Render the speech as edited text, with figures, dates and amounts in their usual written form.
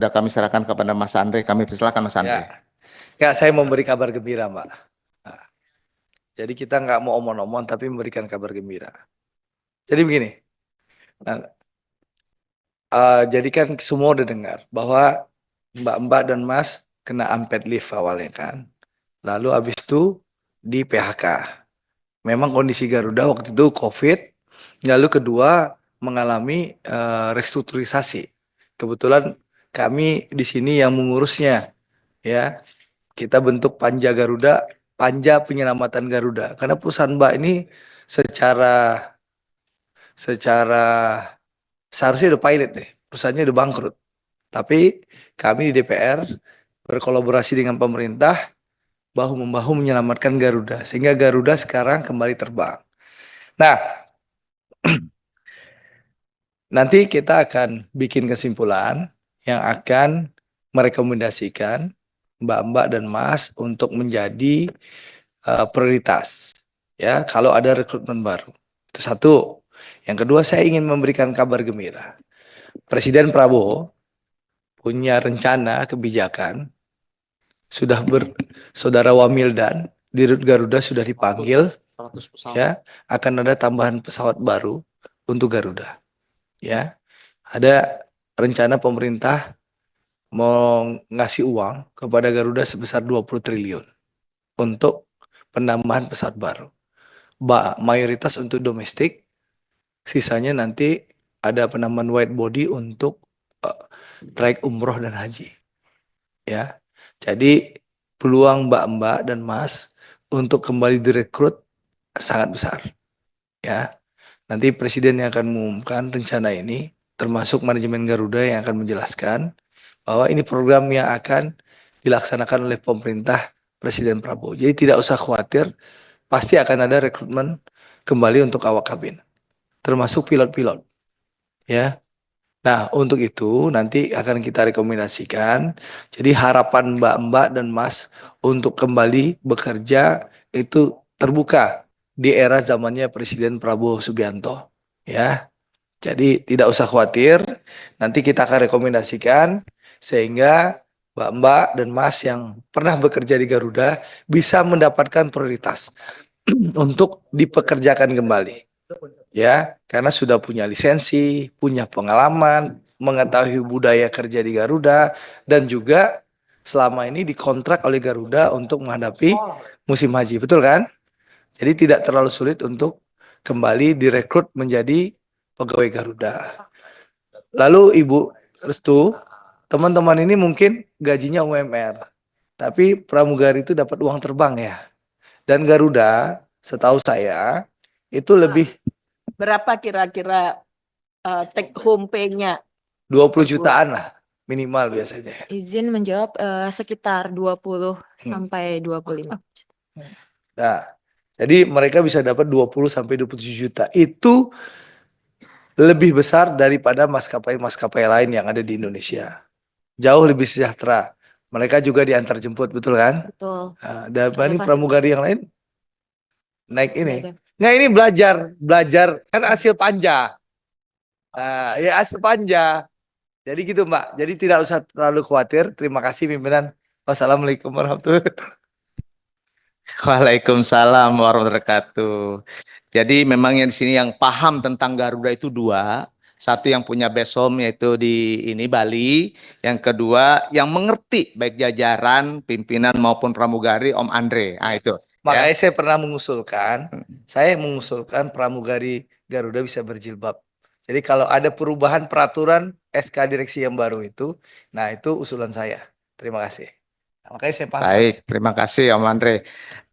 Sudah kami serahkan kepada Mas Andre. Kami persilakan Mas Andre. Ya, saya memberi kabar gembira, Mbak. Nah, jadi kita nggak mau omong-omong, tapi memberikan kabar gembira. Jadi begini, nah, jadi kan semua udah dengar bahwa Mbak-mbak dan Mas kena unpaid leave awalnya kan. Lalu habis itu di PHK. Memang kondisi Garuda waktu itu COVID, lalu kedua mengalami restrukturisasi. Kebetulan kami di sini yang mengurusnya, ya. Kita bentuk Panja Garuda, Panja Penyelamatan Garuda. Karena perusahaan Mbak ini secara secara seharusnya udah pilot nih, perusahaannya udah bangkrut. Tapi kami di DPR berkolaborasi dengan pemerintah bahu-membahu menyelamatkan Garuda sehingga Garuda sekarang kembali terbang. Nah, nanti kita akan bikin kesimpulan yang akan merekomendasikan Mbak-mbak dan Mas untuk menjadi prioritas, ya, kalau ada rekrutmen baru. Itu satu. Yang kedua, saya ingin memberikan kabar gembira. Presiden Prabowo punya rencana kebijakan, Saudara Wamildan, Dirut Garuda sudah dipanggil, ya, akan ada tambahan pesawat baru untuk Garuda, ya. Ada rencana pemerintah mau ngasih uang kepada Garuda sebesar 20 triliun untuk penambahan pesawat baru. Mayoritas untuk domestik, sisanya nanti ada penambahan wide body untuk trayek umroh dan haji. Ya, jadi peluang Mbak-mbak dan Mas untuk kembali direkrut sangat besar. Ya, nanti Presiden yang akan mengumumkan rencana ini, termasuk manajemen Garuda yang akan menjelaskan bahwa ini program yang akan dilaksanakan oleh pemerintah Presiden Prabowo. Jadi tidak usah khawatir, pasti akan ada rekrutmen kembali untuk awak kabin, termasuk pilot-pilot, ya. Nah, untuk itu nanti akan kita rekomendasikan. Jadi harapan Mbak-mbak dan Mas untuk kembali bekerja itu terbuka di era zamannya Presiden Prabowo Subianto, ya. Jadi tidak usah khawatir, nanti kita akan rekomendasikan sehingga Mbak-mbak dan Mas yang pernah bekerja di Garuda bisa mendapatkan prioritas untuk dipekerjakan kembali, ya, karena sudah punya lisensi, punya pengalaman, mengetahui budaya kerja di Garuda, dan juga selama ini dikontrak oleh Garuda untuk menghadapi musim haji, betul kan? Jadi tidak terlalu sulit untuk kembali direkrut menjadi pegawai Garuda. Lalu Ibu Restu, teman-teman ini mungkin gajinya UMR, tapi pramugari itu dapat uang terbang ya. Dan Garuda, setahu saya, itu lebih Berapa kira-kira take home pay-nya? 20 jutaan lah minimal biasanya. Izin menjawab sekitar 20 sampai 25. Nah, jadi mereka bisa dapat 20 sampai 27 juta. Itu lebih besar daripada maskapai-maskapai lain yang ada di Indonesia. Jauh lebih sejahtera. Mereka juga diantar jemput, betul kan? Betul. Nah, dibanding Ada pramugari yang lain naik ini. Beda. Nah, ini belajar kan hasil panja. Nah, ya hasil panja. Jadi gitu Mbak. Jadi tidak usah terlalu khawatir. Terima kasih pimpinan. Wassalamualaikum warahmatullahi wabarakatuh. Waalaikumsalam warahmatullahi wabarakatuh. Jadi memang yang di sini yang paham tentang Garuda itu dua. Satu yang punya base home yaitu di ini Bali. Yang kedua yang mengerti baik jajaran, pimpinan maupun pramugari Om Andre. Ah itu. Makanya saya pernah mengusulkan pramugari Garuda bisa berjilbab. Jadi kalau ada perubahan peraturan SK direksi yang baru itu, nah itu usulan saya. Terima kasih. Nah, makanya saya paham. Baik, terima kasih Om Andre.